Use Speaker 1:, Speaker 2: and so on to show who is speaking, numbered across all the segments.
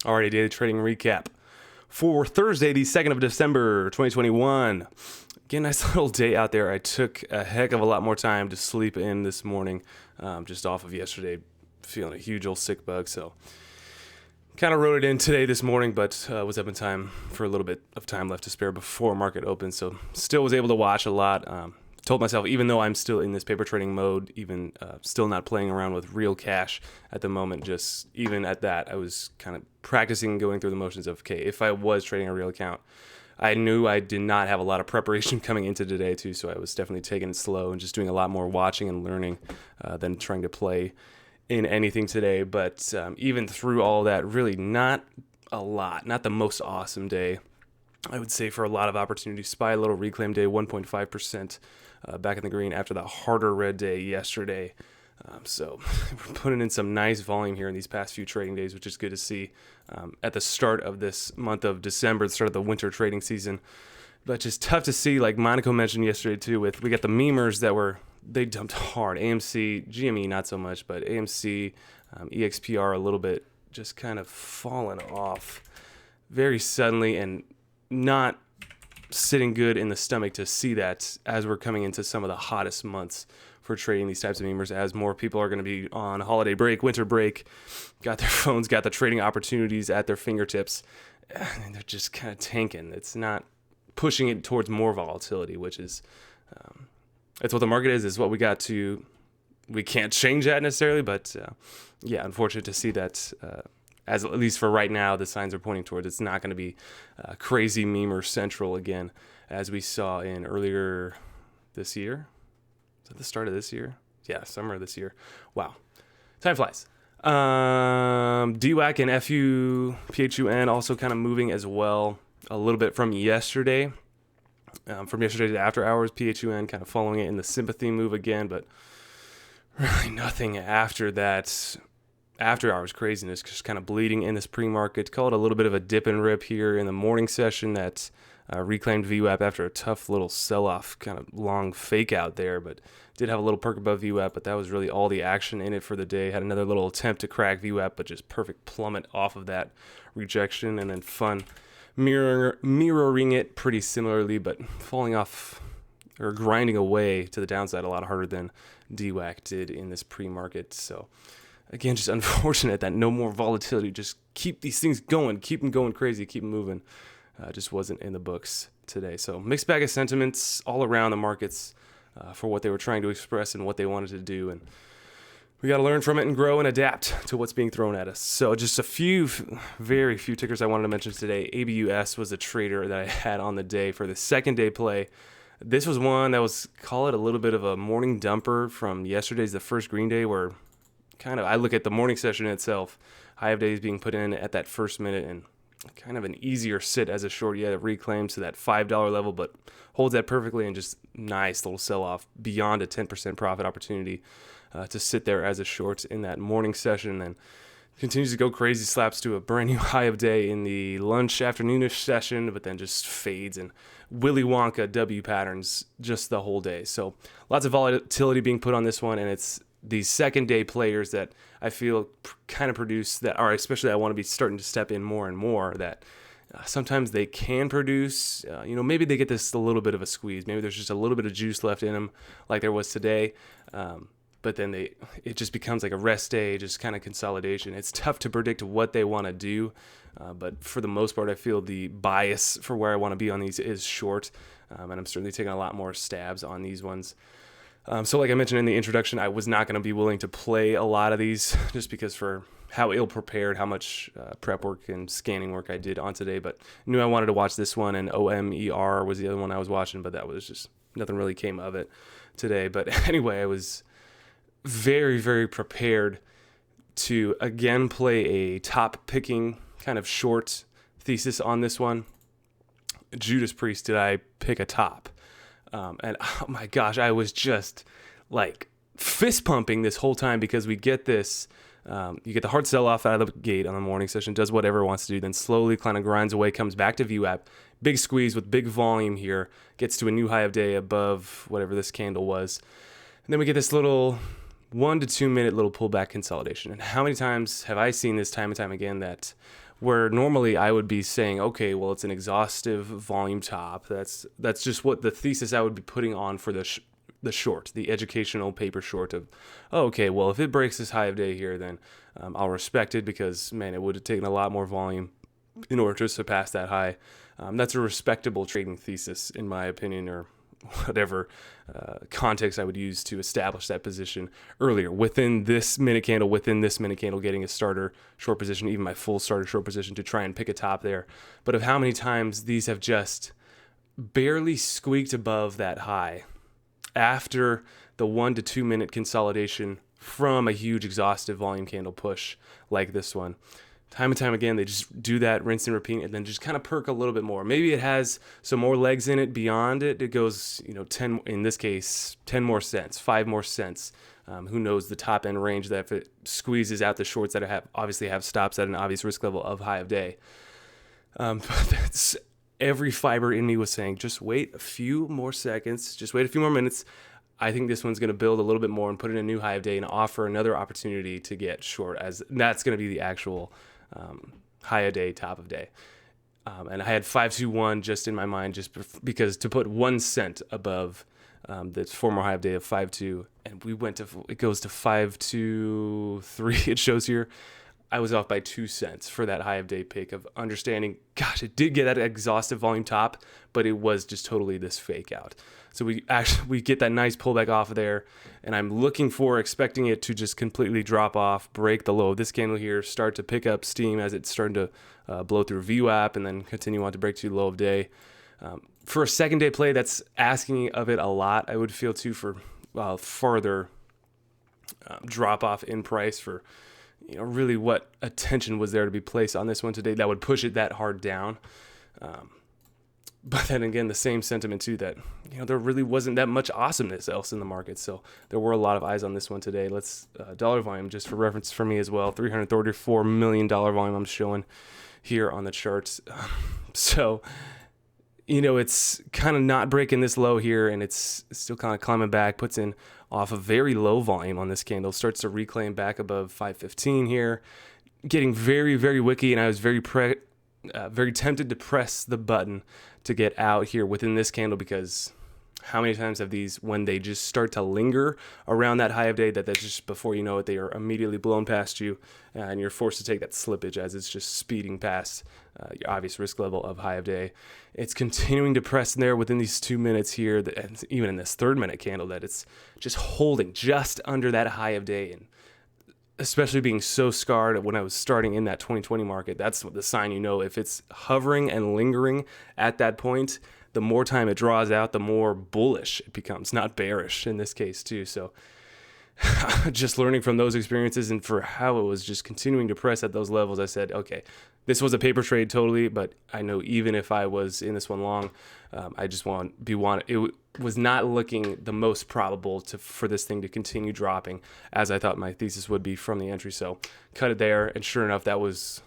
Speaker 1: Alrighty, daily trading recap for Thursday, the 2nd of December, 2021. Again, nice little day out there. I took a heck of a lot more time to sleep in this morning, just off of yesterday, feeling a huge old sick bug. So kind of wrote it in today this morning, but was up in time for a little bit of time left to spare before market open. So still was able to watch a lot. Told myself, even though I'm still in this paper trading mode, even still not playing around with real cash at the moment, just even at that, I was kind of practicing going through the motions of, okay, if I was trading a real account, I knew I did not have a lot of preparation coming into today too, so I was definitely taking it slow and just doing a lot more watching and learning than trying to play in anything today. But even through all that, really not a lot, not the most awesome day, I would say, for a lot of opportunities. SPY a little reclaim day, 1.5% back in the green after the harder red day yesterday. So we're putting in some nice volume here in these past few trading days, which is good to see at the start of this month of December, the start of the winter trading season. But just tough to see, like Monaco mentioned yesterday too, we got the memers they dumped hard. AMC, GME not so much, but AMC, EXPR a little bit, just kind of fallen off very suddenly and not sitting good in the stomach to see that as we're coming into some of the hottest months for trading these types of memers, as more people are going to be on holiday break, winter break, got their phones, got the trading opportunities at their fingertips, and they're just kind of tanking. It's not pushing it towards more volatility, which is it's what the market is what we got to. We can't change that necessarily, but yeah, unfortunate to see that. As at least for right now, the signs are pointing towards it's not going to be crazy memer central again, as we saw in earlier this year. Is that the start of this year? Yeah, summer of this year. Wow, time flies. DWAC and PHUN also kind of moving as well a little bit from yesterday. From yesterday to after hours, PHUN kind of following it in the sympathy move again, but really nothing after that. After hours craziness, just kind of bleeding in this pre-market. Call it a little bit of a dip and rip here in the morning session that reclaimed VWAP after a tough little sell-off, kind of long fake out there, but did have a little perk above VWAP, but that was really all the action in it for the day. Had another little attempt to crack VWAP, but just perfect plummet off of that rejection, and then fun mirroring it pretty similarly, but falling off or grinding away to the downside a lot harder than DWAC did in this pre-market. So again, just unfortunate that no more volatility. Just keep these things going, keep them going crazy, keep them moving. Just wasn't in the books today. So mixed bag of sentiments all around the markets for what they were trying to express and what they wanted to do. And we got to learn from it and grow and adapt to what's being thrown at us. So just very few tickers I wanted to mention today. ABUS was a trader that I had on the day for the second day play. This was one that was, call it a little bit of a morning dumper from yesterday's, the first green day, where kind of I look at the morning session itself, high of days being put in at that first minute, and kind of an easier sit as a short. It reclaims to that $5 level, but holds that perfectly, and just nice little sell-off beyond a 10% profit opportunity to sit there as a short in that morning session, and continues to go crazy, slaps to a brand new high of day in the lunch afternoonish session, but then just fades and Willy Wonka W patterns just the whole day. So lots of volatility being put on this one, and it's these second day players that I feel kind of produce that are, especially I want to be starting to step in more and more, that sometimes they can produce, maybe they get this a little bit of a squeeze. Maybe there's just a little bit of juice left in them like there was today. But then it just becomes like a rest day, just kind of consolidation. It's tough to predict what they want to do. But for the most part, I feel the bias for where I want to be on these is short. And I'm certainly taking a lot more stabs on these ones. So like I mentioned in the introduction, I was not going to be willing to play a lot of these just because for how ill-prepared, how much prep work and scanning work I did on today. But knew I wanted to watch this one, and OMER was the other one I was watching, but that was just, nothing really came of it today. But anyway, I was very, very prepared to, again, play a top-picking kind of short thesis on this one. Judas Priest, did I pick a top? And oh my gosh, I was just like fist pumping this whole time because we get this, you get the hard sell off out of the gate on the morning session, does whatever it wants to do, then slowly kind of grinds away, comes back to VWAP, big squeeze with big volume here, gets to a new high of day above whatever this candle was. And then we get this little 1 to 2 minute little pullback consolidation. And how many times have I seen this time and time again, that where normally I would be saying, okay, well, it's an exhaustive volume top. That's just what the thesis I would be putting on for the short, the educational paper short of, oh, okay, well, if it breaks this high of day here, then I'll respect it, because, man, it would have taken a lot more volume in order to surpass that high. That's a respectable trading thesis, in my opinion, or whatever context I would use to establish that position earlier within this minute candle, getting a starter short position, even my full starter short position, to try and pick a top there. But of how many times these have just barely squeaked above that high after the 1 to 2 minute consolidation from a huge exhaustive volume candle push like this one. Time and time again, they just do that, rinse and repeat, and then just kind of perk a little bit more. Maybe it has some more legs in it beyond it. It goes, 10, in this case, 10 more cents, 5 more cents. Who knows the top end range, that if it squeezes out the shorts that obviously have stops at an obvious risk level of high of day. But that's every fiber in me was saying, just wait a few more seconds, just wait a few more minutes. I think this one's going to build a little bit more and put in a new high of day and offer another opportunity to get short, as that's going to be the actual high of day, top of day. And I had 521 just in my mind, just because to put 1 cent above this former high of day of 5.2, and it goes to 5.23. It shows here. I was off by 2 cents for that high of day pick, of understanding, gosh, it did get that exhaustive volume top, but it was just totally this fake out. So we get that nice pullback off of there, and I'm expecting it to just completely drop off, break the low of this candle here, start to pick up steam as it's starting to blow through VWAP, and then continue on to break to the low of day. For a second day play, that's asking of it a lot, I would feel, too, for farther drop off in price, for really what attention was there to be placed on this one today that would push it that hard down. But then again, the same sentiment too, that there really wasn't that much awesomeness else in the market. So there were a lot of eyes on this one today. Let's dollar volume, just for reference for me as well, $334 million volume I'm showing here on the charts. So it's kind of not breaking this low here, and it's still kind of climbing back, puts in off a very low volume on this candle, starts to reclaim back above 515 here, getting very, very wicky, and I was very tempted to press the button to get out here within this candle, because how many times have these, when they just start to linger around that high of day, that's just before you know it, they are immediately blown past you, and you're forced to take that slippage as it's just speeding past your obvious risk level of high of day. It's continuing to press in there within these 2 minutes here, and even in this 3rd-minute candle, that it's just holding just under that high of day. And especially being so scarred when I was starting in that 2020 market, that's the sign, if it's hovering and lingering at that point, the more time it draws out, the more bullish it becomes, not bearish in this case too. So just learning from those experiences, and for how it was just continuing to press at those levels, I said, okay, this was a paper trade totally, but I know even if I was in this one long, I just it was not looking the most probable for this thing to continue dropping as I thought my thesis would be from the entry. So cut it there, and sure enough, that was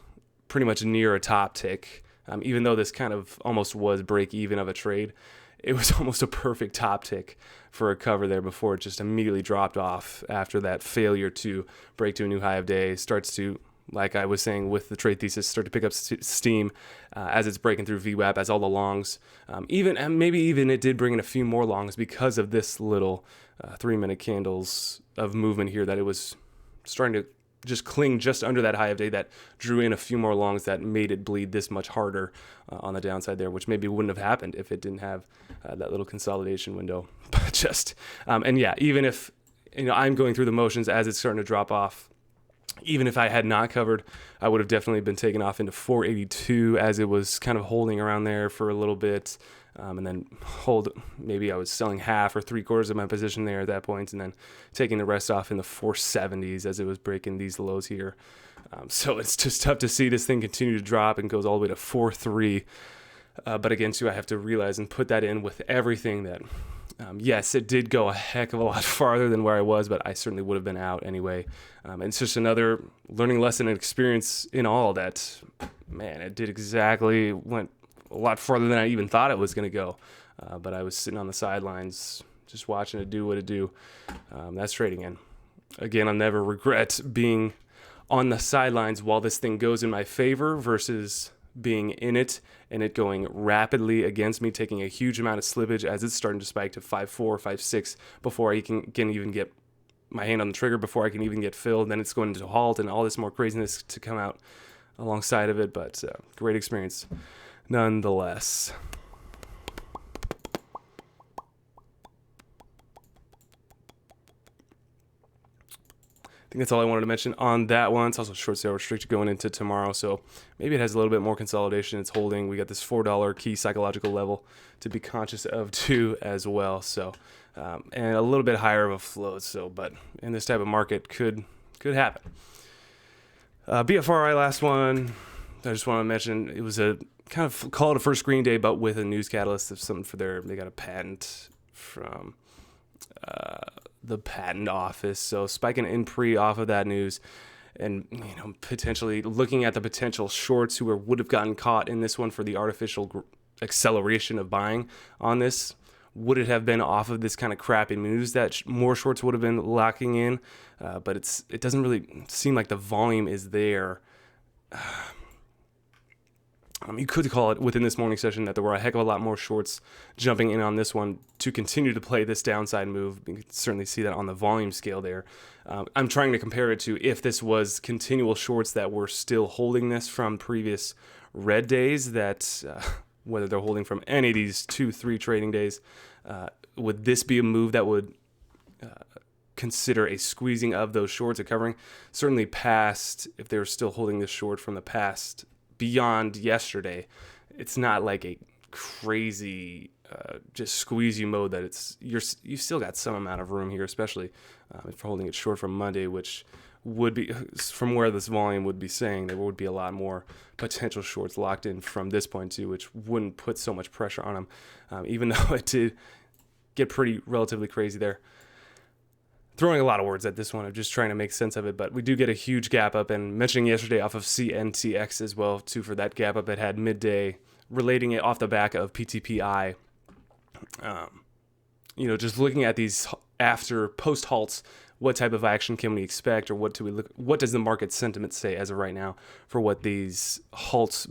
Speaker 1: pretty much near a top tick. Even though this kind of almost was break even of a trade, it was almost a perfect top tick for a cover there before it just immediately dropped off after that failure to break to a new high of day. Starts to, like I was saying with the trade thesis, start to pick up steam as it's breaking through VWAP, as all the longs, maybe even it did bring in a few more longs because of this little 3-minute candles of movement here, that it was starting to just cling just under that high of day, that drew in a few more longs that made it bleed this much harder on the downside there, which maybe wouldn't have happened if it didn't have that little consolidation window. But just, and yeah, even if, I'm going through the motions as it's starting to drop off, even if I had not covered, I would have definitely been taken off into 482 as it was kind of holding around there for a little bit. And then maybe I was selling half or 3/4 of my position there at that point, and then taking the rest off in the 470s as it was breaking these lows here. So it's just tough to see this thing continue to drop and goes all the way to 4.3. But again, too, I have to realize and put that in with everything that, yes, it did go a heck of a lot farther than where I was, but I certainly would have been out anyway. And it's just another learning lesson and experience in all that, man, went a lot farther than I even thought it was going to go. But I was sitting on the sidelines just watching it do what it do. That's trading in. Again, I'll never regret being on the sidelines while this thing goes in my favor versus being in it and it going rapidly against me, taking a huge amount of slippage as it's starting to spike to 5.4, 5.6 before I can even get my hand on the trigger, before I can even get filled. Then it's going to halt and all this more craziness to come out alongside of it. But great experience nonetheless. I think that's all I wanted to mention on that one. It's also short sale restricted going into tomorrow, so maybe it has a little bit more consolidation. It's holding. We got this $4 key psychological level to be conscious of too as well. So, and a little bit higher of a float. So, but in this type of market, could happen. BFRI last one. I just want to mention it was a kind of call it a first screen day, but with a news catalyst of something for they got a patent from the patent office. So spiking in pre off of that news, and potentially looking at the potential shorts who would have gotten caught in this one for the artificial acceleration of buying on this. Would it have been off of this kind of crappy news that more shorts would have been locking in? But it doesn't really seem like the volume is there. You could call it within this morning session that there were a heck of a lot more shorts jumping in on this one to continue to play this downside move. You can certainly see that on the volume scale there. I'm trying to compare it to if this was continual shorts that were still holding this from previous red days, that whether they're holding from any of these 2-3 trading days, would this be a move that would consider a squeezing of those shorts, a covering? Certainly past, if they were still holding this short from the past beyond yesterday, it's not like a crazy just squeeze you mode that you've still got some amount of room here, especially if you're holding it short from Monday, which would be, from where this volume would be saying, there would be a lot more potential shorts locked in from this point too, which wouldn't put so much pressure on them, even though it did get pretty relatively crazy there. Throwing a lot of words at this one. I'm just trying to make sense of it, but we do get a huge gap up, and mentioning yesterday off of CNTX as well too for that gap up it had midday, relating it off the back of PTPI. Just looking at these after post halts, what type of action can we expect, or what does the market sentiment say as of right now for what these halts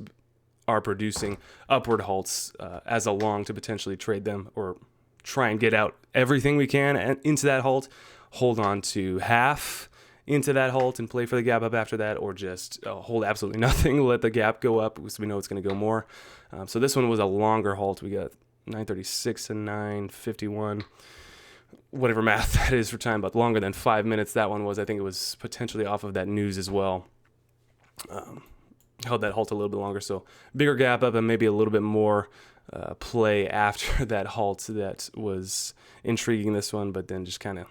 Speaker 1: are producing, upward halts as a long to potentially trade them or try and get out everything we can into that halt, hold on to half into that halt and play for the gap up after that, or just hold absolutely nothing, let the gap go up because we know it's going to go more. So this one was a longer halt. We got 9:36 and 9:51, whatever math that is for time, but longer than 5 minutes that one was. I think it was potentially off of that news as well. Held that halt a little bit longer, so bigger gap up and maybe a little bit more play after that halt that was intriguing this one, but then just kind of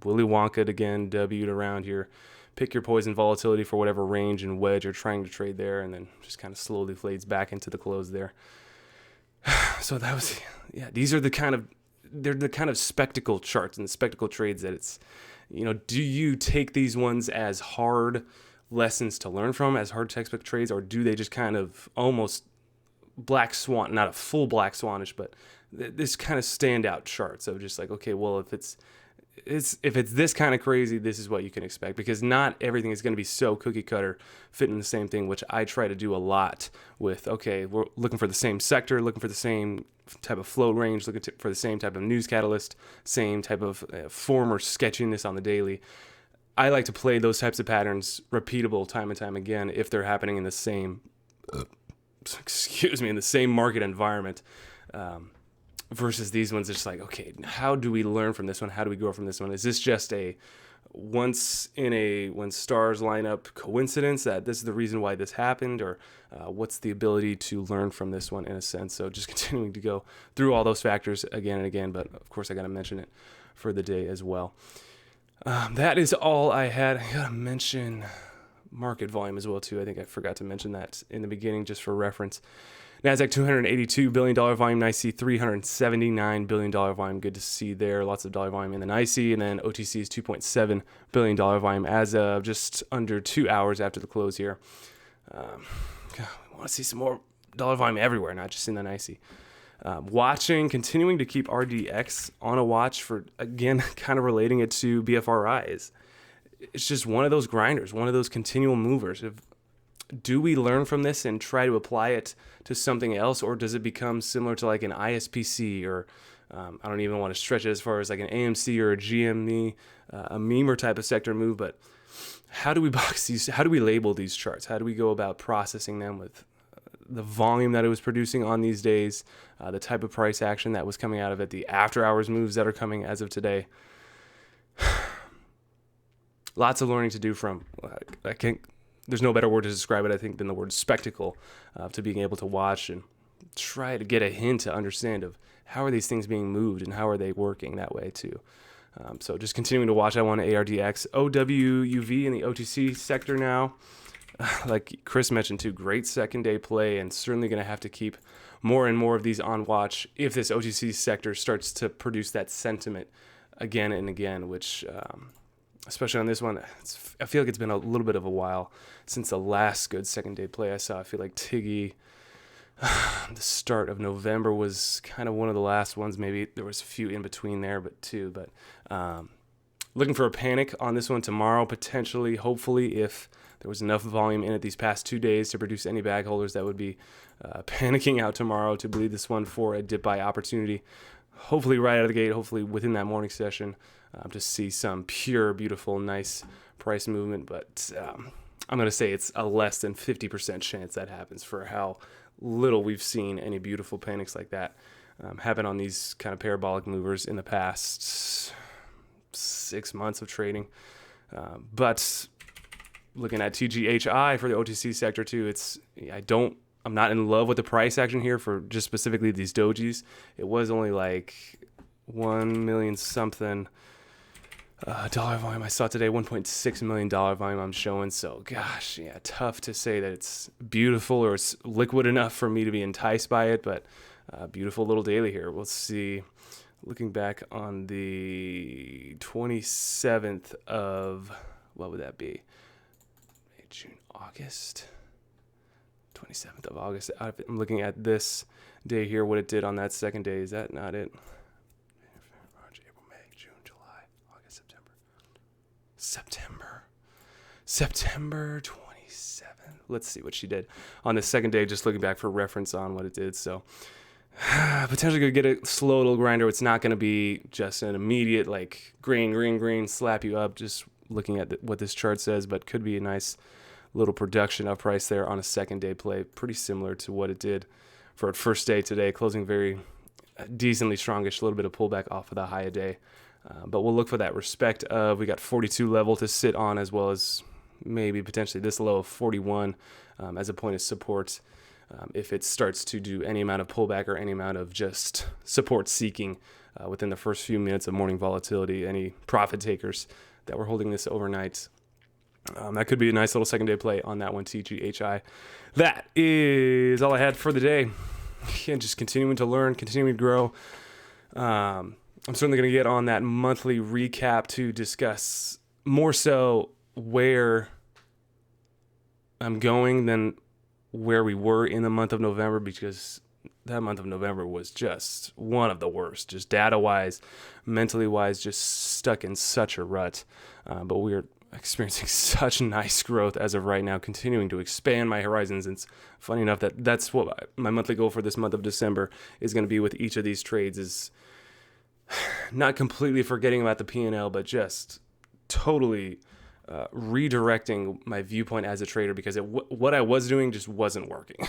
Speaker 1: Willy Wonka'd again, W'd around here. Pick your poison volatility for whatever range and wedge you're trying to trade there, and then just kind of slowly fades back into the close there. So that was, these are the kind of spectacle charts and spectacle trades that it's, do you take these ones as hard lessons to learn from, as hard textbook trades, or do they just kind of almost black swan, not a full black swanish, but this kind of standout charts of just like, okay, well, if it's this kind of crazy, this is what you can expect, because not everything is going to be so cookie cutter fitting the same thing, which I try to do a lot with. Okay, we're looking for the same sector, looking for the same type of float range, looking for the same type of news catalyst, same type of form or sketchiness on the daily. I like to play those types of patterns repeatable time and time again if they're happening in the same in the same market environment. Versus these ones, it's like, okay, how do we learn from this one? How do we grow from this one? Is this just a when stars line up coincidence that this is the reason why this happened, or what's the ability to learn from this one in a sense? So just continuing to go through all those factors again and again, but of course I got to mention it for the day as well. That is all I had. I got to mention market volume as well too. I think I forgot to mention that in the beginning just for reference. NASDAQ $282 billion volume, NYSE $379 billion volume. Good to see there. Lots of dollar volume in the NYSE. And then OTC is $2.7 billion volume as of just under 2 hours after the close here. We want to see some more dollar volume everywhere, not just in the NYSE. Continuing to keep ARDX on a watch for, again, kind of relating it to BFRIs. it's just one of those grinders, one of those continual movers. Do we learn from this and try to apply it to something else, or does it become similar to like an ISPC, or I don't even want to stretch it as far as like an AMC or a GME, a memer type of sector move, but how do we box these? How do we label these charts? How do we go about processing them with the volume that it was producing on these days, the type of price action that was coming out of it, the after hours moves that are coming as of today? Lots of learning to do from, there's no better word to describe it, I think, than the word spectacle, to being able to watch and try to get a hint to understand of how are these things being moved and how are they working that way too. So just continuing to watch. I want ARDX, OWUV in the OTC sector now. Like Chris mentioned too, great second day play, and certainly going to have to keep more and more of these on watch if this OTC sector starts to produce that sentiment again and again, which especially on this one, I feel like it's been a little bit of a while since the last good second day play I saw. I feel like TGHI, the start of November was kind of one of the last ones. Maybe there was a few in between there, but looking for a panic on this one tomorrow, potentially, hopefully, if there was enough volume in it these past 2 days to produce any bag holders that would be panicking out tomorrow to bleed this one for a dip buy opportunity. Hopefully right out of the gate, hopefully within that morning session, to see some pure, beautiful, nice price movement. But I'm going to say it's a less than 50% chance that happens for how little we've seen any beautiful panics like that happen on these kind of parabolic movers in the past 6 months of trading. But looking at TGHI for the OTC sector too, I'm not in love with the price action here for just specifically these dojis. It was only like 1 million something dollar volume I saw today, $1.6 million volume I'm showing. So gosh, yeah, tough to say that it's beautiful or it's liquid enough for me to be enticed by it, but beautiful little daily here. We'll see. Looking back on the 27th of, what would that be? May, June, August? 27th of August. I'm looking at this day here, what it did on that second day. Is that not it? March, April, May, June, July, August, September 27th. Let's see what she did on the second day, just looking back for reference on what it did. So potentially going to get a slow little grinder. It's not going to be just an immediate like green, slap you up, just looking at what this chart says, but could be a nice little production of price there on a second day play, pretty similar to what it did for its first day today, closing very decently strongish, a little bit of pullback off of the high a day. But we'll look for that respect of, we got 42 level to sit on, as well as maybe potentially this low of 41 as a point of support. If it starts to do any amount of pullback or any amount of just support seeking within the first few minutes of morning volatility, any profit takers that were holding this overnight, that could be a nice little second day play on that one, TGHI. That is all I had for the day. Again, just continuing to learn, continuing to grow. I'm certainly going to get on that monthly recap to discuss more so where I'm going than where we were in the month of November, because that month of November was just one of the worst, just data-wise, mentally-wise, just stuck in such a rut. But we're experiencing such nice growth as of right now, continuing to expand my horizons. And it's funny enough that's what my monthly goal for this month of December is going to be with each of these trades, is not completely forgetting about the P&L, but just totally redirecting my viewpoint as a trader, because what I was doing just wasn't working.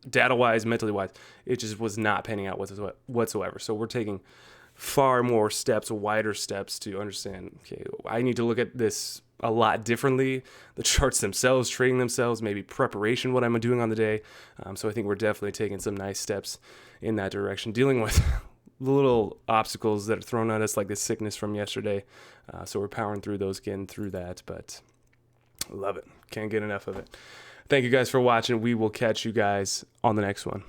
Speaker 1: Data-wise, mentally-wise, it just was not panning out whatsoever. So we're taking far more steps, wider steps to understand, okay, I need to look at this a lot differently. The charts themselves, trading themselves, maybe preparation, what I'm doing on the day. So I think we're definitely taking some nice steps in that direction, dealing with the little obstacles that are thrown at us, like the sickness from yesterday. So we're powering through those, getting through that, but love it. Can't get enough of it. Thank you guys for watching. We will catch you guys on the next one.